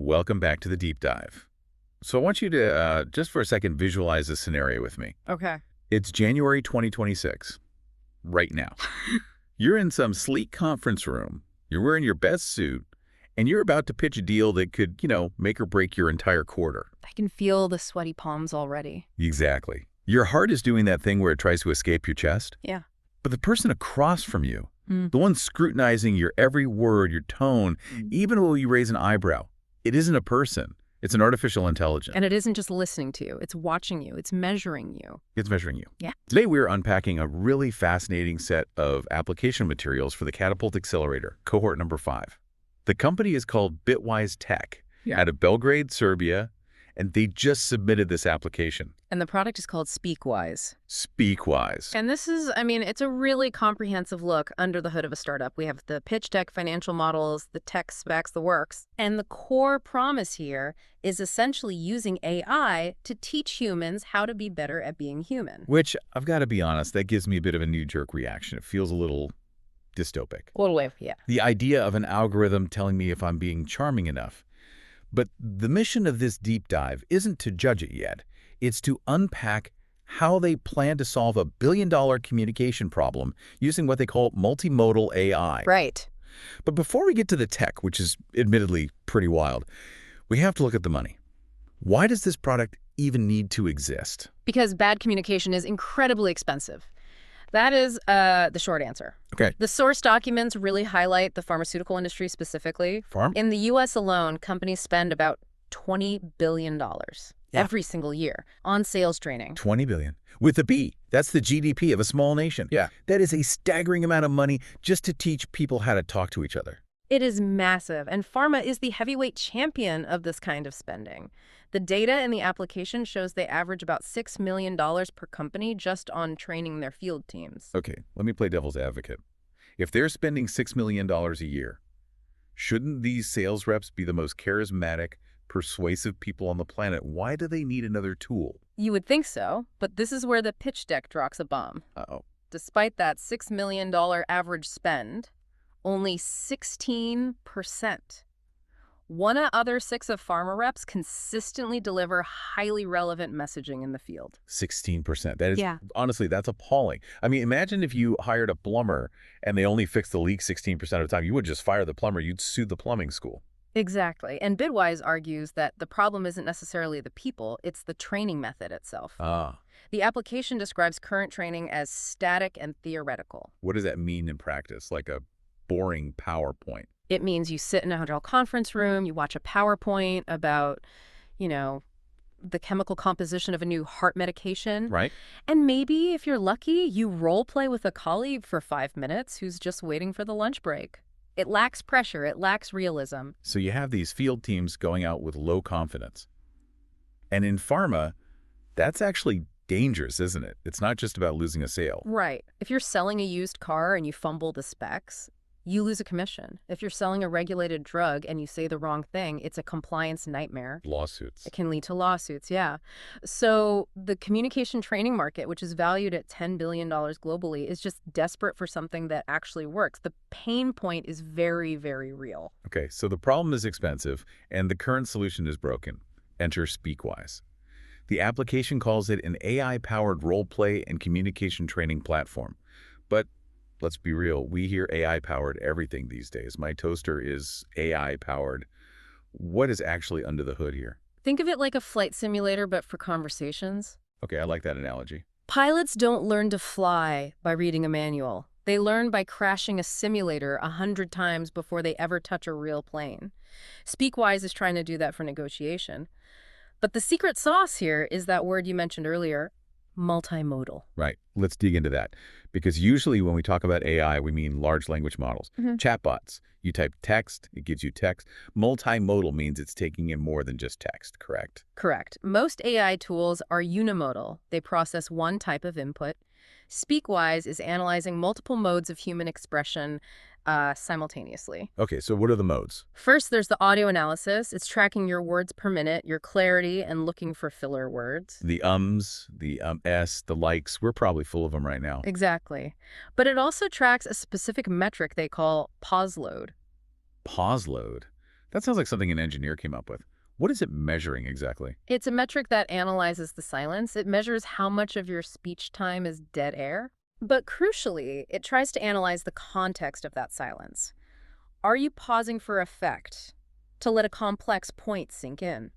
Welcome back to the deep dive. So I want you to, just for a second, visualize this scenario with me. Okay. It's January 2026, right now. You're in some sleek conference room, you're wearing your best suit, and you're about to pitch a deal that could, make or break your entire quarter. I can feel the sweaty palms already. Exactly. Your heart is doing that thing where it tries to escape your chest. Yeah. But the person across from you, Mm. the one scrutinizing your every word, your tone, even when you raise an eyebrow, it isn't a person. It's an artificial intelligence. And it isn't just listening to you. It's watching you. It's measuring you. It's measuring you. Yeah. Today, we're unpacking a really fascinating set of application materials for the Catapult Accelerator, cohort number 5. The company is called Bitwise Tech, out of Belgrade, Serbia, and they just submitted this application. And the product is called Speakwise. Speakwise. And this is, it's a really comprehensive look under the hood of a startup. We have the pitch deck, financial models, the tech specs, the works. And the core promise here is essentially using AI to teach humans how to be better at being human. Which, I've got to be honest, that gives me a bit of a knee-jerk reaction. It feels a little dystopic. A little way, yeah. The idea of an algorithm telling me if I'm being charming enough. But the mission of this deep dive isn't to judge it yet. It's to unpack how they plan to solve a billion-dollar communication problem using what they call multimodal AI. Right. But before we get to the tech, which is admittedly pretty wild, we have to look at the money. Why does this product even need to exist? Because bad communication is incredibly expensive. That is the short answer. Okay. The source documents really highlight the pharmaceutical industry specifically. Farm? In the U.S. alone, companies spend about $20 billion every single year on sales training. 20 billion. With a B. That's the GDP of a small nation. Yeah. That is a staggering amount of money just to teach people how to talk to each other. It is massive, and pharma is the heavyweight champion of this kind of spending. The data in the application shows they average about $6 million per company just on training their field teams. Okay, let me play devil's advocate. If they're spending $6 million a year, shouldn't these sales reps be the most charismatic, persuasive people on the planet? Why do they need another tool? You would think so, but this is where the pitch deck drops a bomb. Uh-oh. Despite that $6 million average spend, only 16%. 1 out of 6 of pharma reps consistently deliver highly relevant messaging in the field. 16%. That is, Yeah. honestly, that's appalling. I mean, imagine if you hired a plumber and they only fixed the leak 16% of the time. You would just fire the plumber. You'd sue the plumbing school. Exactly. And Bitwise argues that the problem isn't necessarily the people, it's the training method itself. Ah. The application describes current training as static and theoretical. What does that mean in practice? Like a boring PowerPoint? It means you sit in a hotel conference room, you watch a PowerPoint about, the chemical composition of a new heart medication. Right? And maybe, if you're lucky, you role play with a colleague for 5 minutes who's just waiting for the lunch break. It lacks pressure. It lacks realism. So you have these field teams going out with low confidence. And in pharma, that's actually dangerous, isn't it? It's not just about losing a sale. Right. If you're selling a used car and you fumble the specs, you lose a commission. If you're selling a regulated drug and you say the wrong thing, it's a compliance nightmare. Lawsuits. It can lead to lawsuits, yeah. So the communication training market, which is valued at $10 billion globally, is just desperate for something that actually works. The pain point is very, very real. Okay, so the problem is expensive, and the current solution is broken. Enter Speakwise. The application calls it an AI-powered role-play and communication training platform. But let's be real, we hear AI-powered everything these days. My toaster is AI-powered. What is actually under the hood here? Think of it like a flight simulator, but for conversations. Okay, I like that analogy. Pilots don't learn to fly by reading a manual. They learn by crashing a simulator 100 times before they ever touch a real plane. Speakwise is trying to do that for negotiation. But the secret sauce here is that word you mentioned earlier, multimodal. Right. Let's dig into that. Because usually when we talk about AI, we mean large language models. Chatbots. You type text, it gives you text. Multimodal means it's taking in more than just text, correct? Correct. Most AI tools are unimodal. They process one type of input. Speakwise is analyzing multiple modes of human expression simultaneously. Okay, so what are the modes? First, there's the audio analysis. It's tracking your words per minute, your clarity, and looking for filler words. The ums, the s, the likes, we're probably full of them right now. Exactly. But it also tracks a specific metric they call pause load. Pause load. That sounds like something an engineer came up with. What is it measuring exactly? It's a metric that analyzes the silence. It measures how much of your speech time is dead air. But crucially, it tries to analyze the context of that silence. Are you pausing for effect, to let a complex point sink in?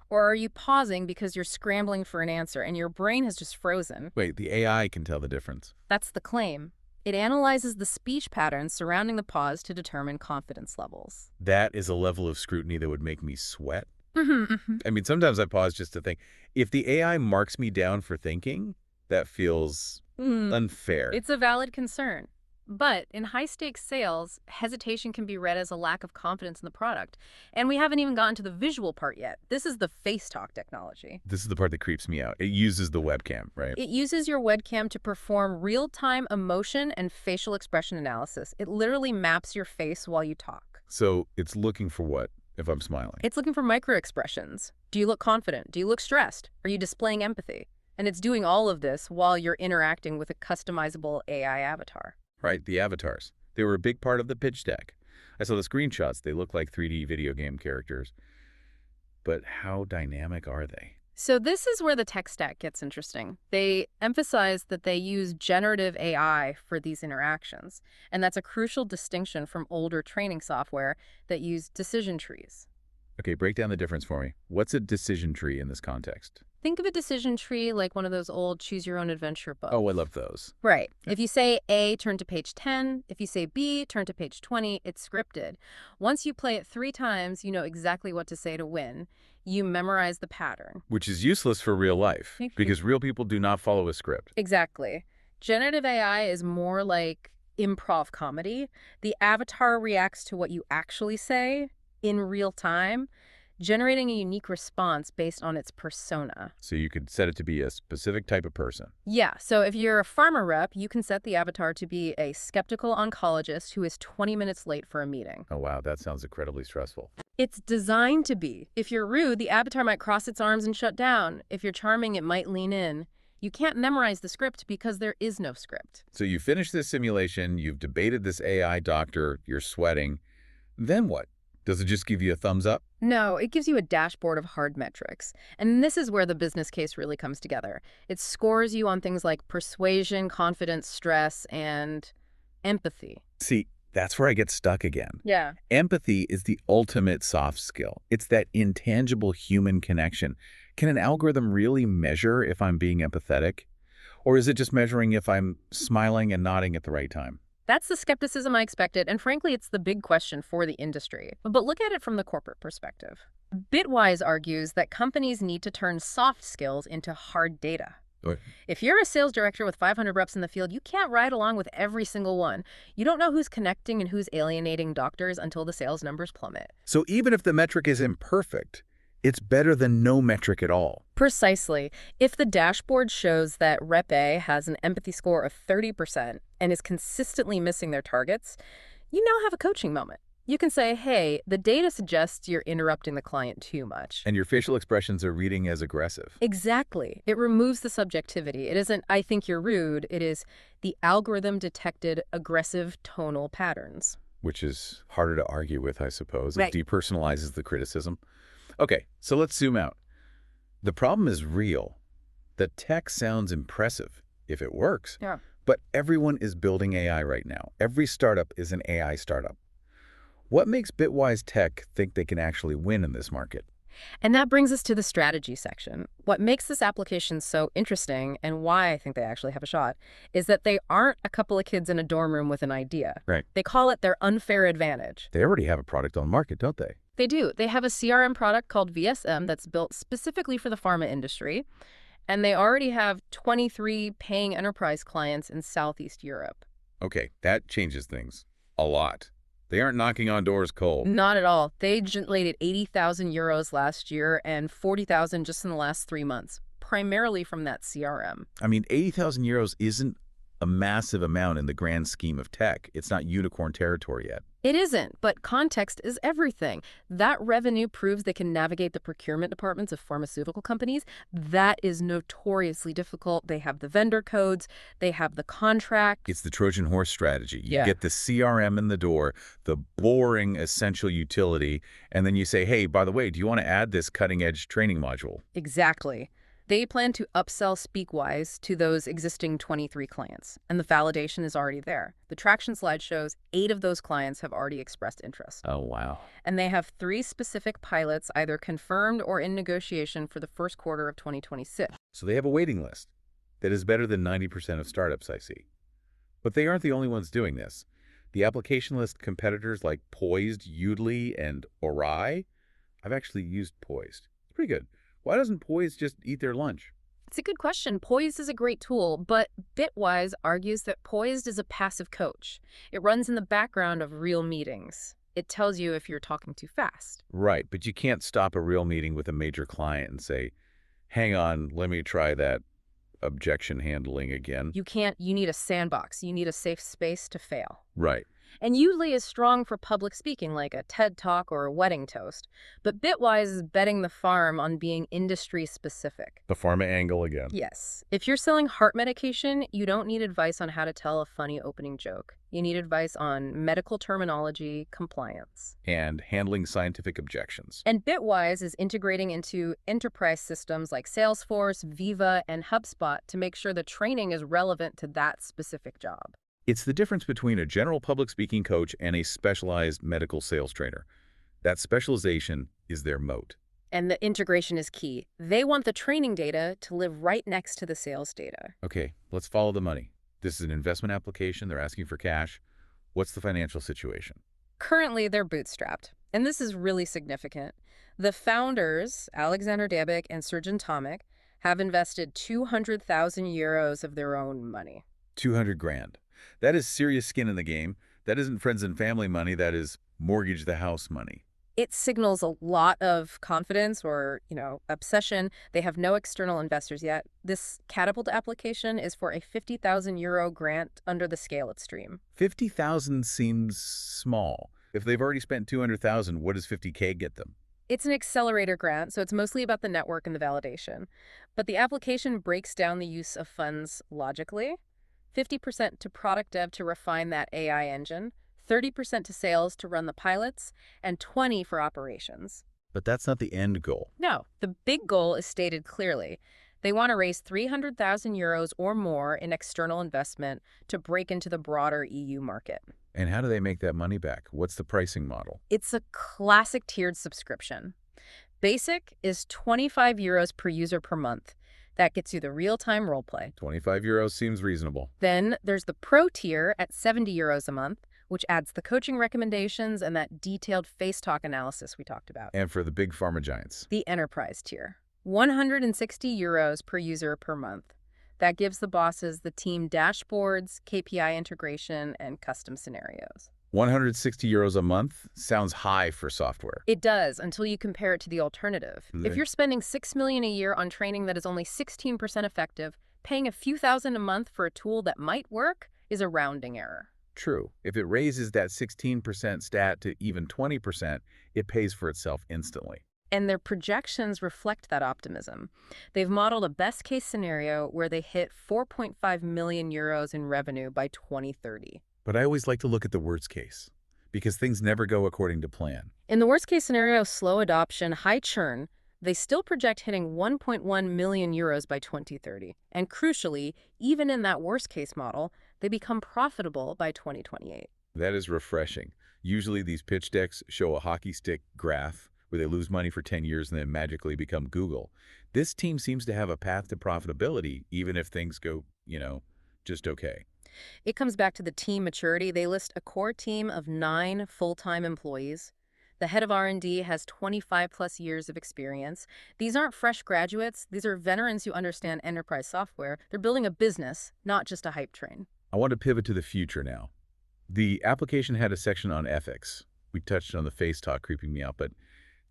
Or are you pausing because you're scrambling for an answer and your brain has just frozen? Wait, the AI can tell the difference. That's the claim. It analyzes the speech patterns surrounding the pause to determine confidence levels. That is a level of scrutiny that would make me sweat. Mhm. I mean, sometimes I pause just to think. If the AI marks me down for thinking, that feels unfair. It's a valid concern. But in high-stakes sales, hesitation can be read as a lack of confidence in the product. And we haven't even gotten to the visual part yet. This is the face talk technology. This is the part that creeps me out. It uses the webcam, right? It uses your webcam to perform real-time emotion and facial expression analysis. It literally maps your face while you talk. So it's looking for what if I'm smiling? It's looking for micro-expressions. Do you look confident? Do you look stressed? Are you displaying empathy? And it's doing all of this while you're interacting with a customizable AI avatar. Right, the avatars. They were a big part of the pitch deck. I saw the screenshots. They look like 3D video game characters. But how dynamic are they? So this is where the tech stack gets interesting. They emphasize that they use generative AI for these interactions, and that's a crucial distinction from older training software that use decision trees. Okay, break down the difference for me. What's a decision tree in this context? Think of a decision tree like one of those old choose-your-own-adventure books. Oh, I love those. Right. Yeah. If you say A, turn to page 10. If you say B, turn to page 20. It's scripted. Once you play it 3 times, you know exactly what to say to win. You memorize the pattern. Which is useless for real life, because real people do not follow a script. Exactly. Generative AI is more like improv comedy. The avatar reacts to what you actually say in real time, generating a unique response based on its persona. So you could set it to be a specific type of person. Yeah, so if you're a pharma rep, you can set the avatar to be a skeptical oncologist who is 20 minutes late for a meeting. Oh, wow, that sounds incredibly stressful. It's designed to be. If you're rude, the avatar might cross its arms and shut down. If you're charming, it might lean in. You can't memorize the script because there is no script. So you finish this simulation, you've debated this AI doctor, you're sweating. Then what? Does it just give you a thumbs up? No, it gives you a dashboard of hard metrics. And this is where the business case really comes together. It scores you on things like persuasion, confidence, stress, and empathy. See, that's where I get stuck again. Yeah. Empathy is the ultimate soft skill. It's that intangible human connection. Can an algorithm really measure if I'm being empathetic? Or is it just measuring if I'm smiling and nodding at the right time? That's the skepticism I expected, and frankly, it's the big question for the industry. But look at it from the corporate perspective. Bitwise argues that companies need to turn soft skills into hard data. What? If you're a sales director with 500 reps in the field, you can't ride along with every single one. You don't know who's connecting and who's alienating doctors until the sales numbers plummet. So even if the metric is imperfect, it's better than no metric at all. Precisely. If the dashboard shows that Rep A has an empathy score of 30% and is consistently missing their targets, you now have a coaching moment. You can say, hey, the data suggests you're interrupting the client too much. And your facial expressions are reading as aggressive. Exactly. It removes the subjectivity. It isn't, I think you're rude. It is the algorithm detected aggressive tonal patterns. Which is harder to argue with, I suppose. Right. It depersonalizes the criticism. Okay, so let's zoom out. The problem is real. The tech sounds impressive if it works. Yeah. But everyone is building AI right now. Every startup is an AI startup. What makes Bitwise Tech think they can actually win in this market? And that brings us to the strategy section. What makes this application so interesting and why I think they actually have a shot is that they aren't a couple of kids in a dorm room with an idea. Right. They call it their unfair advantage. They already have a product on the market, don't they? They do. They have a CRM product called VSM that's built specifically for the pharma industry, and they already have 23 paying enterprise clients in Southeast Europe. Okay, that changes things a lot. They aren't knocking on doors cold. Not at all. They generated 80,000 euros last year and 40,000 just in the last 3 months, primarily from that CRM. I mean, 80,000 euros isn't a massive amount in the grand scheme of tech. It's not unicorn territory yet. It isn't, but context is everything. That revenue proves they can navigate the procurement departments of pharmaceutical companies. That is notoriously difficult. They have the vendor codes, they have the contracts. It's the Trojan horse strategy. You Yeah. get the CRM in the door, the boring essential utility, and then you say, hey, by the way, do you want to add this cutting-edge training module? Exactly. They plan to upsell Speakwise to those existing 23 clients, and the validation is already there. The traction slide shows 8 of those clients have already expressed interest. Oh, wow. And they have 3 specific pilots either confirmed or in negotiation for the first quarter of 2026. So they have a waiting list that is better than 90% of startups I see. But they aren't the only ones doing this. The application list competitors like Poised, Udly, and Orai, I've actually used Poised. It's pretty good. Why doesn't Poised just eat their lunch? It's a good question. Poised is a great tool, but Bitwise argues that Poised is a passive coach. It runs in the background of real meetings. It tells you if you're talking too fast. Right, but you can't stop a real meeting with a major client and say, hang on, let me try that objection handling again. You can't, you need a sandbox. You need a safe space to fail. Right. And Udly is strong for public speaking, like a TED Talk or a wedding toast. But Bitwise is betting the farm on being industry-specific. The pharma angle again. Yes. If you're selling heart medication, you don't need advice on how to tell a funny opening joke. You need advice on medical terminology, compliance. And handling scientific objections. And Bitwise is integrating into enterprise systems like Salesforce, Viva, and HubSpot to make sure the training is relevant to that specific job. It's the difference between a general public speaking coach and a specialized medical sales trainer. That specialization is their moat. And the integration is key. They want the training data to live right next to the sales data. Okay, let's follow the money. This is an investment application. They're asking for cash. What's the financial situation? Currently, they're bootstrapped, and this is really significant. The founders, Alexander Dabik and Sergen Tomic, have invested 200,000 euros of their own money. 200 grand. That is serious skin in the game. That isn't friends and family money. That is mortgage the house money. It signals a lot of confidence or, obsession. They have no external investors yet. This Catapult application is for a 50,000 euro grant under the Scale It stream. 50,000 seems small. If they've already spent 200,000, what does 50K get them? It's an accelerator grant, so it's mostly about the network and the validation. But the application breaks down the use of funds logically. 50% to product dev to refine that AI engine, 30% to sales to run the pilots, and 20% for operations. But that's not the end goal. No, the big goal is stated clearly. They want to raise 300,000 euros or more in external investment to break into the broader EU market. And how do they make that money back? What's the pricing model? It's a classic tiered subscription. Basic is 25 euros per user per month. That gets you the real-time roleplay. 25 euros seems reasonable. Then there's the Pro tier at 70 euros a month, which adds the coaching recommendations and that detailed face talk analysis we talked about. And for the big pharma giants? The Enterprise tier, 160 euros per user per month. That gives the bosses the team dashboards, KPI integration, and custom scenarios. 160 euros a month sounds high for software. It does, until you compare it to the alternative. Okay. If you're spending $6 million a year on training that is only 16% effective, paying a few thousand a month for a tool that might work is a rounding error. True. If it raises that 16% stat to even 20%, it pays for itself instantly. And their projections reflect that optimism. They've modeled a best-case scenario where they hit 4.5 million euros in revenue by 2030. But I always like to look at the worst case, because things never go according to plan. In the worst-case scenario, slow adoption, high churn, they still project hitting 1.1 million euros by 2030. And crucially, even in that worst-case model, they become profitable by 2028. That is refreshing. Usually these pitch decks show a hockey stick graph where they lose money for 10 years and then magically become Google. This team seems to have a path to profitability, even if things go, just okay. It comes back to the team maturity. They list a core team of 9 full-time employees. The head of R&D has 25-plus years of experience. These aren't fresh graduates. These are veterans who understand enterprise software. They're building a business, not just a hype train. I want to pivot to the future now. The application had a section on ethics. We touched on the face talk creeping me out, but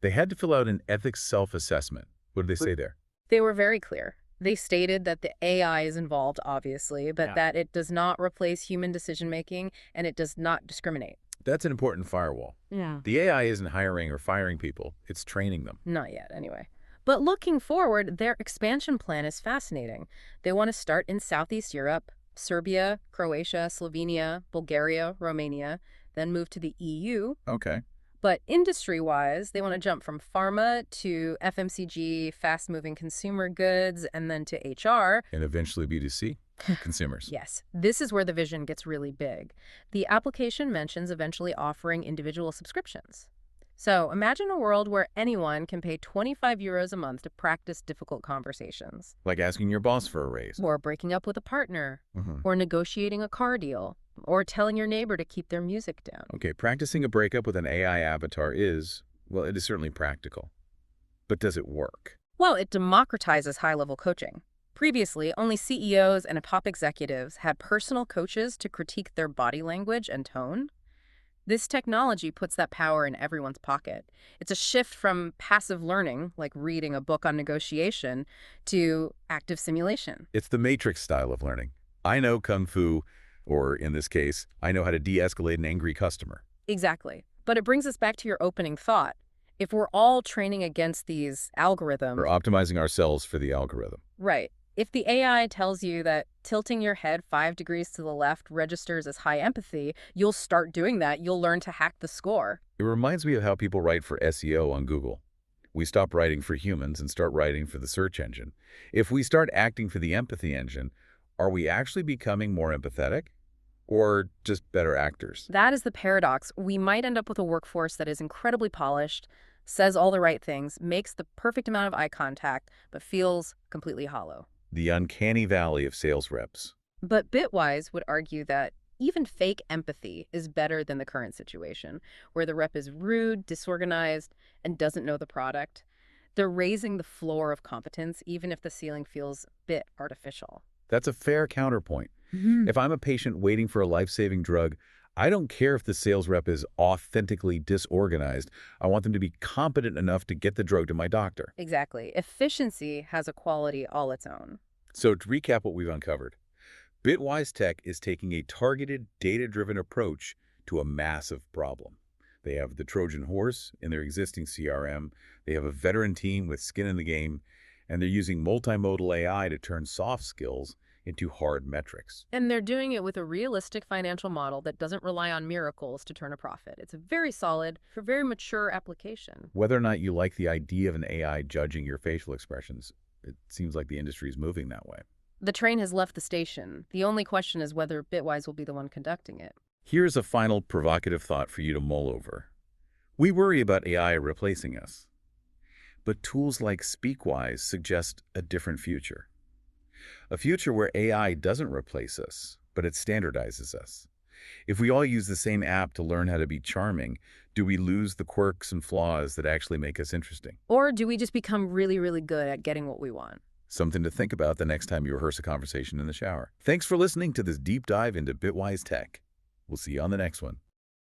they had to fill out an ethics self-assessment. What did they say there? They were very clear. They stated that the AI is involved, obviously, but that it does not replace human decision-making and it does not discriminate. That's an important firewall. Yeah. The AI isn't hiring or firing people, it's training them. Not yet, anyway. But looking forward, their expansion plan is fascinating. They want to start in Southeast Europe, Serbia, Croatia, Slovenia, Bulgaria, Romania, then move to the EU. Okay. But industry-wise, they want to jump from pharma to FMCG, fast-moving consumer goods, and then to HR. And eventually B2C? Consumers. Yes, this is where the vision gets really big. The application mentions eventually offering individual subscriptions. So imagine a world where anyone can pay 25 euros a month to practice difficult conversations, Like asking your boss for a raise. or breaking up with a partner, Mhm. or negotiating a car deal, or telling your neighbor to keep their music down. Okay, practicing a breakup with an AI avatar is, well, it is certainly practical. But does it work? Well, it democratizes high-level coaching. Previously, only CEOs and top executives had personal coaches to critique their body language and tone. This technology puts that power in everyone's pocket. It's a shift from passive learning, like reading a book on negotiation, to active simulation. It's the Matrix style of learning. I know Kung Fu, or in this case, I know how to de-escalate an angry customer. Exactly. But it brings us back to your opening thought. If we're all training against these algorithms, Or optimizing ourselves for the algorithm. right. If the AI tells you that tilting your head 5 degrees to the left registers as high empathy, you'll start doing that. You'll learn to hack the score. It reminds me of how people write for SEO on Google. We stop writing for humans and start writing for the search engine. If we start acting for the empathy engine, are we actually becoming more empathetic? Or just better actors? That is the paradox. We might end up with a workforce that is incredibly polished, says all the right things, makes the perfect amount of eye contact, but feels completely hollow. The uncanny valley of sales reps. But Bitwise would argue that even fake empathy is better than the current situation, where the rep is rude, disorganized, and doesn't know the product. They're raising the floor of competence, even if the ceiling feels a bit artificial. That's a fair counterpoint. If I'm a patient waiting for a life-saving drug, I don't care if the sales rep is authentically disorganized. I want them to be competent enough to get the drug to my doctor. Exactly. Efficiency has a quality all its own. So to recap what we've uncovered, Bitwise Tech is taking a targeted, data-driven approach to a massive problem. They have the Trojan horse in their existing CRM, they have a veteran team with skin in the game, and they're using multimodal AI to turn soft skills into hard metrics. And they're doing it with a realistic financial model that doesn't rely on miracles to turn a profit. It's a very solid, very mature application. Whether or not you like the idea of an AI judging your facial expressions, it seems like the industry is moving that way. The train has left the station. The only question is whether Bitwise will be the one conducting it. Here's a final provocative thought for you to mull over. We worry about AI replacing us, but tools like Speakwise suggest a different future. A future where AI doesn't replace us, but it standardizes us. If we all use the same app to learn how to be charming, do we lose the quirks and flaws that actually make us interesting? Or do we just become really, really good at getting what we want? Something to think about the next time you rehearse a conversation in the shower. Thanks for listening to this deep dive into Bitwise Tech. We'll see you on the next one.